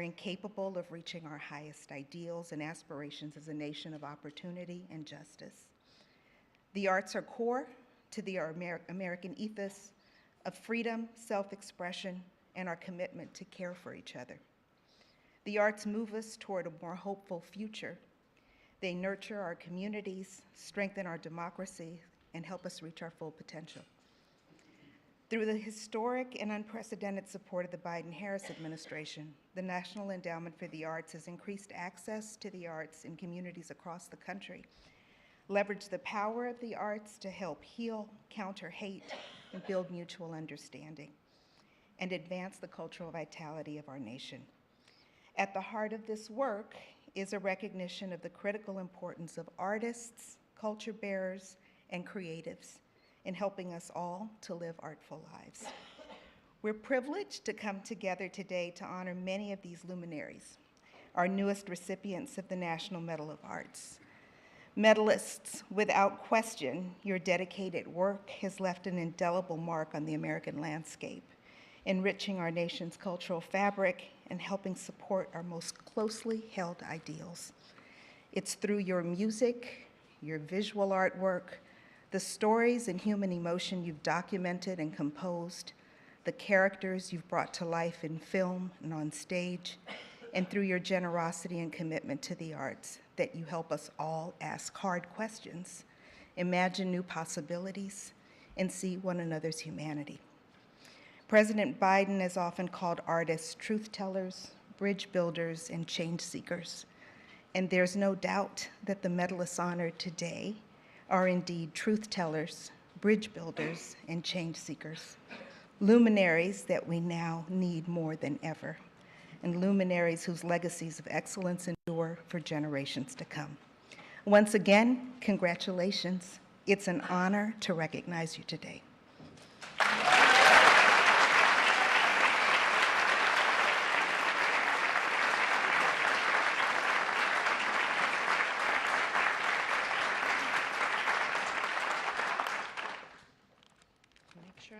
are incapable of reaching our highest ideals and aspirations as a nation of opportunity and justice. The arts are core to the American ethos of freedom, self-expression, and our commitment to care for each other. The arts move us toward a more hopeful future. They nurture our communities, strengthen our democracy, and help us reach our full potential. Through the historic and unprecedented support of the Biden-Harris administration, the National Endowment for the Arts has increased access to the arts in communities across the country, leveraged the power of the arts to help heal, counter hate, and build mutual understanding, and advance the cultural vitality of our nation. At the heart of this work is a recognition of the critical importance of artists, culture bearers, and creatives in helping us all to live artful lives. We're privileged to come together today to honor many of these luminaries, our newest recipients of the National Medal of Arts. Medalists, without question, your dedicated work has left an indelible mark on the American landscape, enriching our nation's cultural fabric and helping support our most closely held ideals. It's through your music, your visual artwork, the stories and human emotion you've documented and composed, the characters you've brought to life in film and on stage, and through your generosity and commitment to the arts that you help us all ask hard questions, imagine new possibilities, and see one another's humanity. President Biden has often called artists truth tellers, bridge builders, and change seekers. And there's no doubt that the medalists honored today are indeed truth tellers, bridge builders, and change seekers, luminaries that we now need more than ever, and luminaries whose legacies of excellence endure for generations to come. Once again, congratulations. It's an honor to recognize you today.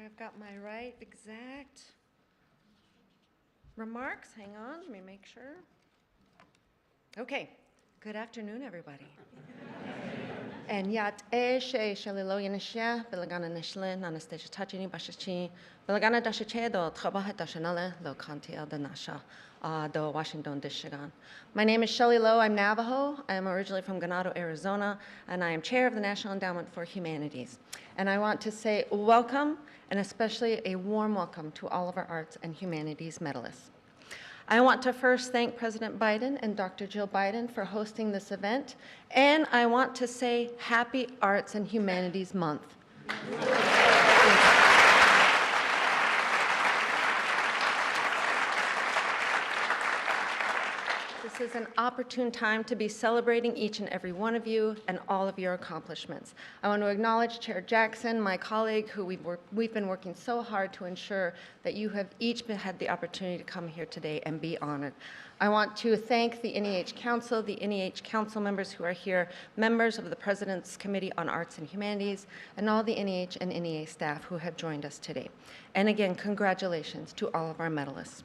I've got my right exact remarks. Hang on, let me make sure. Okay, good afternoon, everybody. And yat she shalilo yanashia belagana nishlin anastasia tachini bashachi belagana dashache do trabaha dashanale lo kantia the nasha do Washington Dishigan. My name is Shelley Lowe. I'm Navajo. I'm originally from Ganado, Arizona, and I am chair of the National Endowment for Humanities. And I want to say welcome, and especially a warm welcome to all of our arts and humanities medalists. I want to first thank President Biden and Dr. Jill Biden for hosting this event, and I want to say Happy Arts and Humanities Month. This is an opportune time to be celebrating each and every one of you and all of your accomplishments. I want to acknowledge Chair Jackson, my colleague, who we've been working so hard to ensure that you have each had the opportunity to come here today and be honored. I want to thank the NEH Council, the NEH Council members who are here, members of the President's Committee on Arts and Humanities, and all the NEH and NEA staff who have joined us today. And again, congratulations to all of our medalists.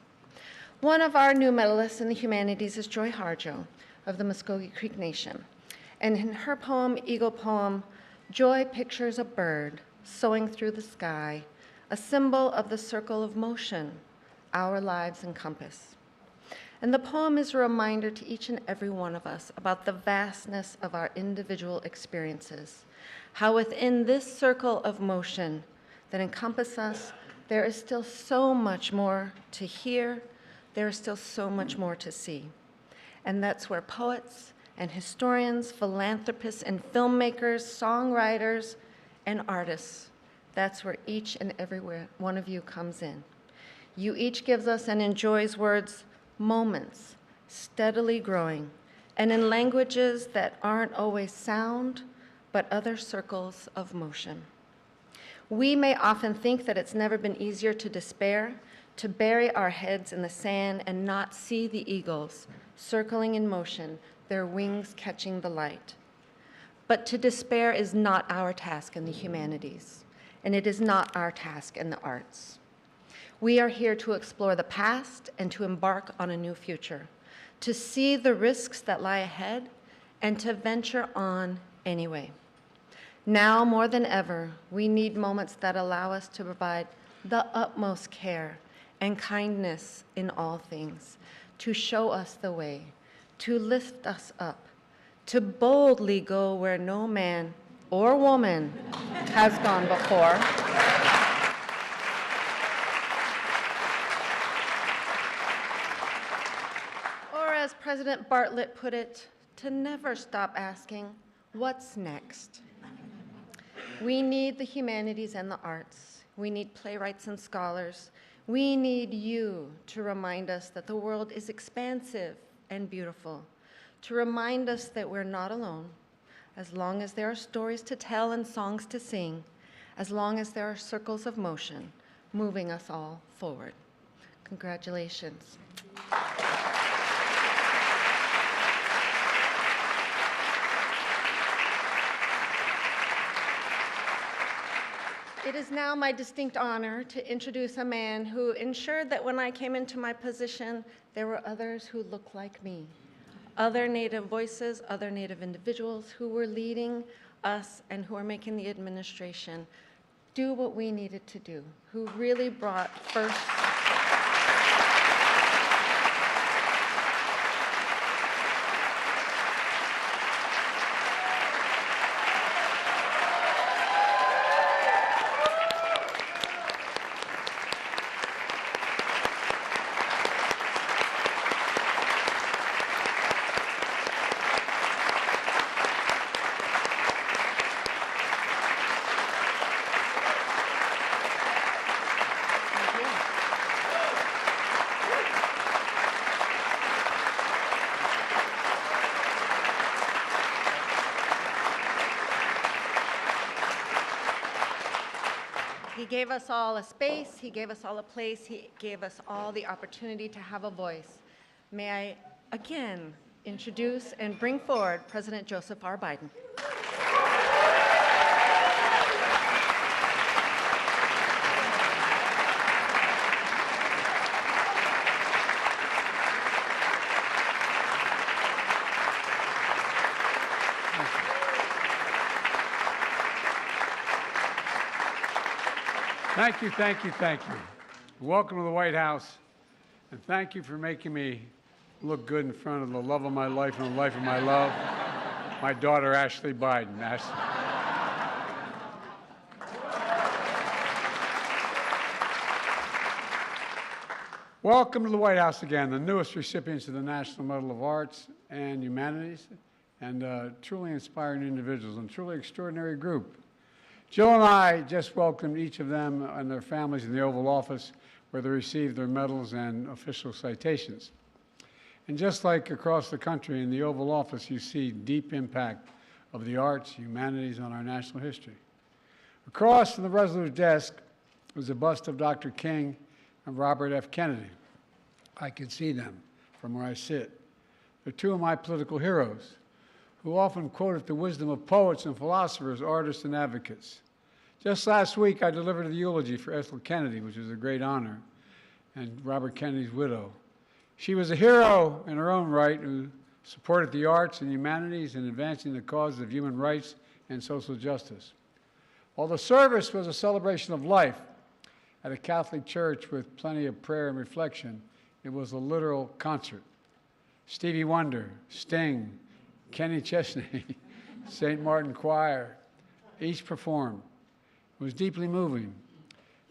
One of our new medalists in the humanities is Joy Harjo of the Muskogee Creek Nation. And in her poem, Eagle Poem, Joy pictures a bird soaring through the sky, a symbol of the circle of motion our lives encompass. And the poem is a reminder to each and every one of us about the vastness of our individual experiences, how within this circle of motion that encompasses us, there is still so much more to hear, there is still so much more to see. And that's where poets and historians, philanthropists and filmmakers, songwriters and artists, that's where each and every one of you comes in. You each gives us and enjoys words, moments, steadily growing, and in languages that aren't always sound, but other circles of motion. We may often think that it's never been easier to despair, to bury our heads in the sand and not see the eagles circling in motion, their wings catching the light. But to despair is not our task in the humanities, and it is not our task in the arts. We are here to explore the past and to embark on a new future, to see the risks that lie ahead and to venture on anyway. Now more than ever, we need moments that allow us to provide the utmost care and kindness in all things, to show us the way, to lift us up, to boldly go where no man or woman has gone before. Or as President Bartlett put it, to never stop asking, what's next? We need the humanities and the arts. We need playwrights and scholars. We need you to remind us that the world is expansive and beautiful, to remind us that we're not alone, as long as there are stories to tell and songs to sing, as long as there are circles of motion moving us all forward. Congratulations. It is now my distinct honor to introduce a man who ensured that when I came into my position, there were others who looked like me, other Native voices, other Native individuals who were leading us and who are making the administration do what we needed to do, who really brought first. He gave us all a space, he gave us all a place, he gave us all the opportunity to have a voice. May I again introduce and bring forward President Joseph R. Biden. Thank you, thank you, thank you. Welcome to the White House, and thank you for making me look good in front of the love of my life and the life of my love, my daughter, Ashley Biden. Welcome to the White House again, the newest recipients of the National Medal of Arts and Humanities, and truly inspiring individuals and truly extraordinary group. Jill and I just welcomed each of them and their families in the Oval Office, where they received their medals and official citations. And just like across the country in the Oval Office, you see deep impact of the arts, humanities on our national history. Across from the Resolute desk was a bust of Dr. King and Robert F. Kennedy. I can see them from where I sit. They're two of my political heroes, who often quoted the wisdom of poets and philosophers, artists, and advocates. Just last week, I delivered the eulogy for Ethel Kennedy, which was a great honor, and Robert Kennedy's widow. She was a hero in her own right who supported the arts and humanities in advancing the causes of human rights and social justice. While the service was a celebration of life at a Catholic church with plenty of prayer and reflection, it was a literal concert. Stevie Wonder, Sting, Kenny Chesney, St. Martin Choir, each performed. It was deeply moving.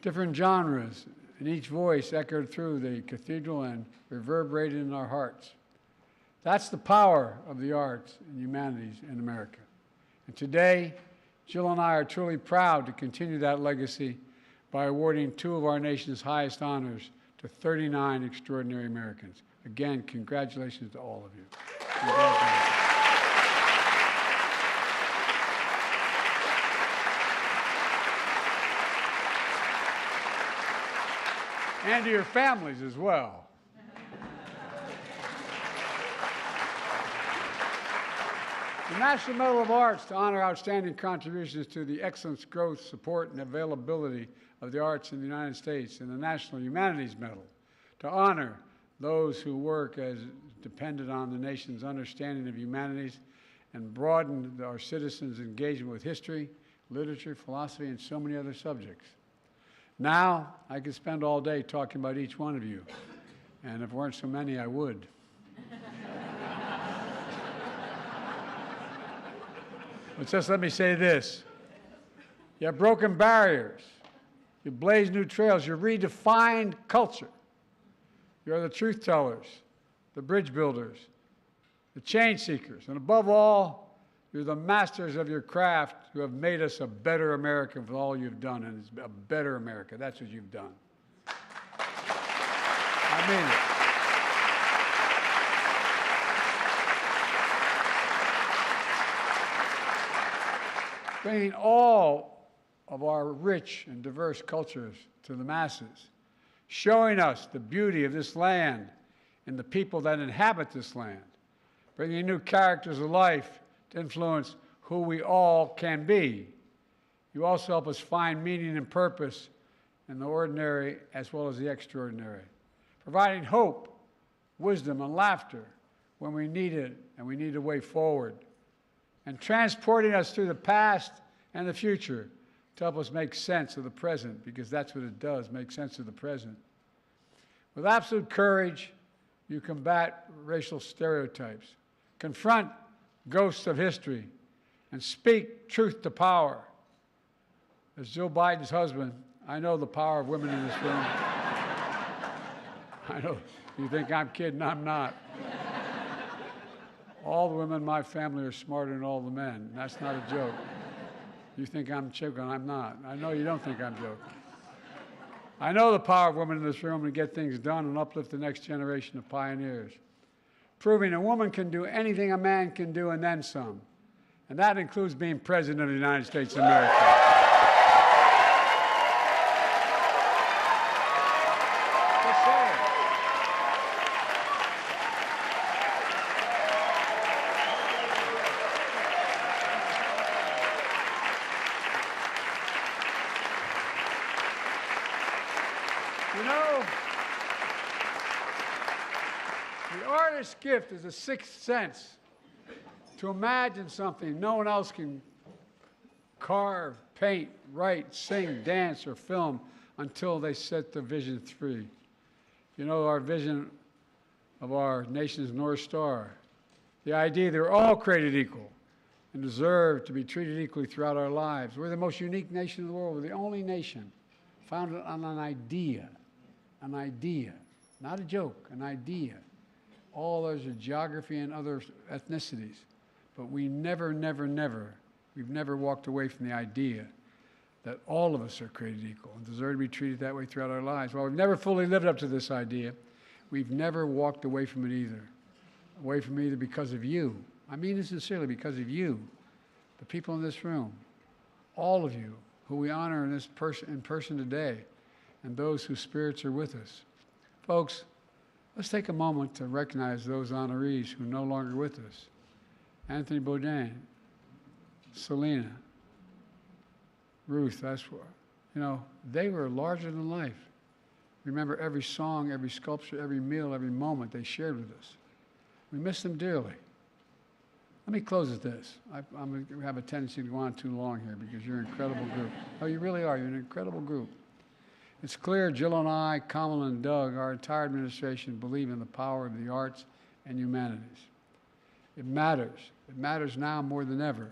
Different genres, and each voice echoed through the cathedral and reverberated in our hearts. That's the power of the arts and humanities in America. And today, Jill and I are truly proud to continue that legacy by awarding two of our nation's highest honors to 39 extraordinary Americans. Again, congratulations to all of you. Congratulations. And to your families as well. The National Medal of Arts to honor outstanding contributions to the excellence, growth, support, and availability of the arts in the United States, and the National Humanities Medal to honor those who work as dependent on the nation's understanding of humanities and broaden our citizens' engagement with history, literature, philosophy, and so many other subjects. Now, I could spend all day talking about each one of you, and if there weren't so many, I would. But just let me say this. You have broken barriers. You blaze new trails. You redefined culture. You are the truth tellers, the bridge builders, the change seekers, and above all, you're the masters of your craft who have made us a better America with all you've done, and it's a better America. That's what you've done. I mean it. Bringing all of our rich and diverse cultures to the masses, showing us the beauty of this land and the people that inhabit this land, bringing new characters of life to influence who we all can be. You also help us find meaning and purpose in the ordinary as well as the extraordinary, providing hope, wisdom, and laughter when we need it and we need a way forward, and transporting us through the past and the future to help us make sense of the present, because that's what it does, make sense of the present. With absolute courage, you combat racial stereotypes, confront ghosts of history, and speak truth to power. As Joe Biden's husband, I know the power of women in this room. I know you think I'm kidding, I'm not. All the women in my family are smarter than all the men. That's not a joke. You think I'm joking, I'm not. I know you don't think I'm joking. I know the power of women in this room to get things done and uplift the next generation of pioneers, proving a woman can do anything a man can do and then some. And that includes being President of the United States of America. Just saying. You know, the artist's gift is a sixth sense to imagine something no one else can carve, paint, write, sing, dance, or film until they set the vision free. You know, our vision of our nation's North Star, the idea that we're all created equal and deserve to be treated equally throughout our lives. We're the most unique nation in the world. We're the only nation founded on an idea, not a joke, an idea. All others are geography and other ethnicities. But we we've never walked away from the idea that all of us are created equal and deserve to be treated that way throughout our lives. While we've never fully lived up to this idea, we've never walked away from it either. Away from it either because of you. I mean this sincerely, because of you, the people in this room, all of you who we honor in person today, and those whose spirits are with us. Folks, let's take a moment to recognize those honorees who are no longer with us. Anthony Bourdain, Selena, Ruth, they were larger than life. Remember every song, every sculpture, every meal, every moment they shared with us. We miss them dearly. Let me close with this. I'm going to have a tendency to go on too long here because you're an incredible group. Oh, you really are. You're an incredible group. It's clear Jill and I, Kamala and Doug, our entire administration believe in the power of the arts and humanities. It matters. It matters now more than ever.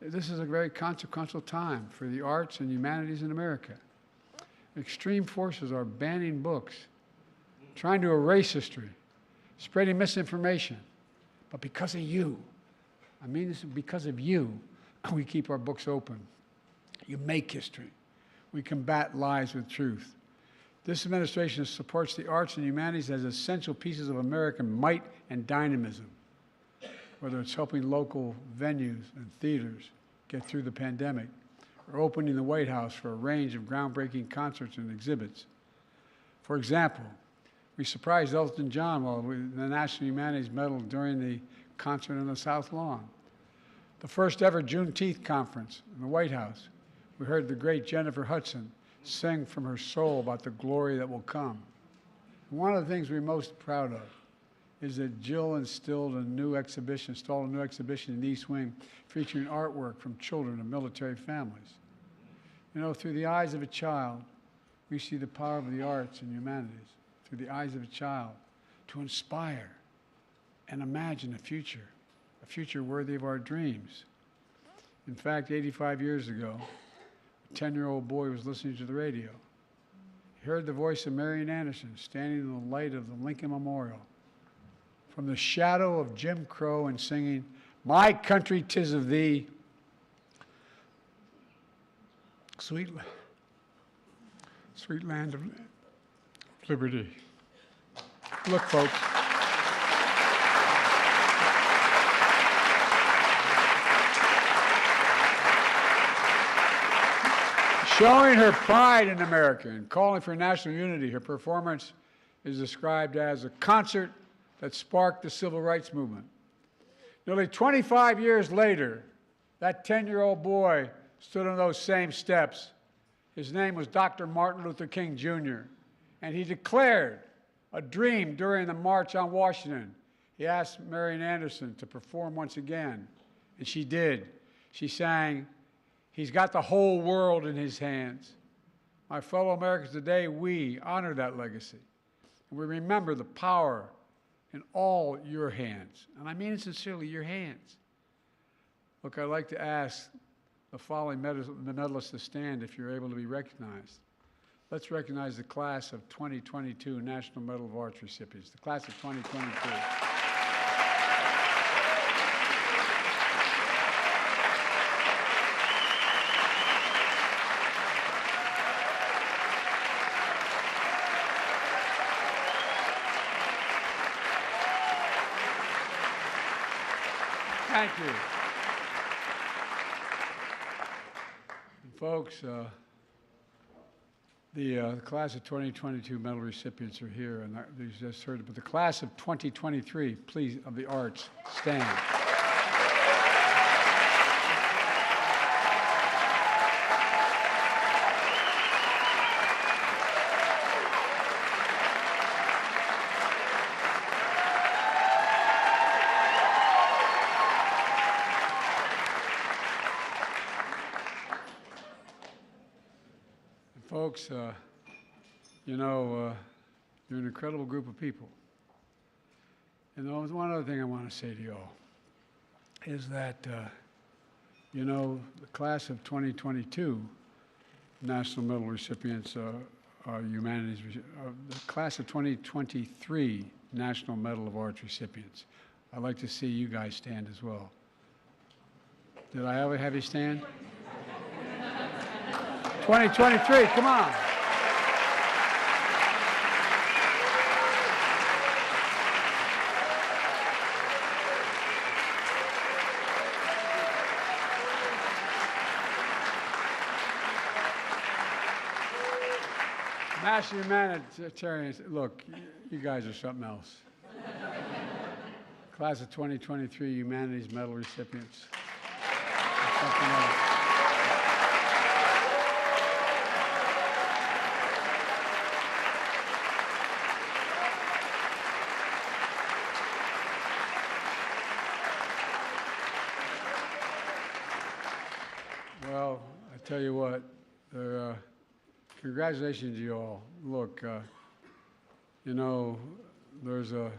This is a very consequential time for the arts and humanities in America. Extreme forces are banning books, trying to erase history, spreading misinformation. But because of you, I mean this, because of you, we keep our books open. You make history. We combat lies with truth. This administration supports the arts and humanities as essential pieces of American might and dynamism, whether it's helping local venues and theaters get through the pandemic, or opening the White House for a range of groundbreaking concerts and exhibits. For example, we surprised Elton John with the National Humanities Medal during the concert on the South Lawn. The first ever Juneteenth conference in the White House, we heard the great Jennifer Hudson sing from her soul about the glory that will come. And one of the things we're most proud of is that Jill installed a new exhibition in the East Wing featuring artwork from children of military families. You know, through the eyes of a child, we see the power of the arts and humanities, through the eyes of a child, to inspire and imagine a future worthy of our dreams. In fact, 85 years ago, a 10-year-old boy was listening to the radio. He heard the voice of Marian Anderson standing in the light of the Lincoln Memorial, from the shadow of Jim Crow, and singing, "My country, 'tis of thee, sweet land of liberty." Look, folks. Showing her pride in America and calling for national unity, her performance is described as a concert that sparked the civil rights movement. Nearly 25 years later, that 10-year-old boy stood on those same steps. His name was Dr. Martin Luther King, Jr., and he declared a dream during the March on Washington. He asked Marian Anderson to perform once again, and she did. She sang, "He's got the whole world in his hands." My fellow Americans, today we honor that legacy, and we remember the power in all your hands. And I mean it sincerely, your hands. Look, I'd like to ask the following medalists to stand if you're able to be recognized. Let's recognize the class of 2022 National Medal of Arts recipients, the class of 2022. Thank you. And folks, the class of 2022 medal recipients are here, and you just heard it, but the class of 2023, please, of the arts, stand. Folks, you're an incredible group of people. And there's one other thing I want to say to you all, is that, the class of 2022 National Medal recipients are humanities, the class of 2023 National Medal of Arts recipients. I'd like to see you guys stand as well. Did I ever have you stand? 2023, come on. National Humanitarians, look, you guys are something else. Class of 2023 Humanities Medal recipients. Something else. Well, I tell you what, congratulations to you all. Look, there's a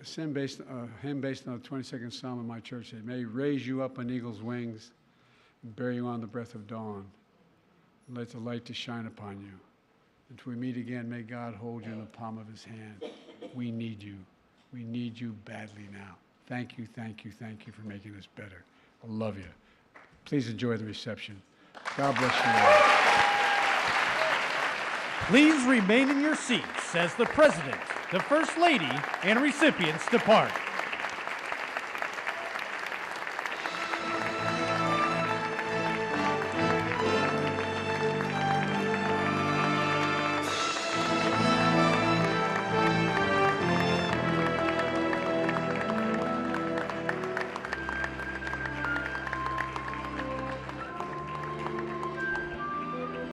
hymn based on the 22nd Psalm in my church. It may raise you up on eagle's wings and bear you on the breath of dawn. And let the light to shine upon you. Until we meet again, may God hold you in the palm of his hand. We need you. We need you badly now. Thank you, thank you, thank you for making us better. I love you. Please enjoy the reception. God bless you all. Please remain in your seats as the President, the First Lady, and recipients depart.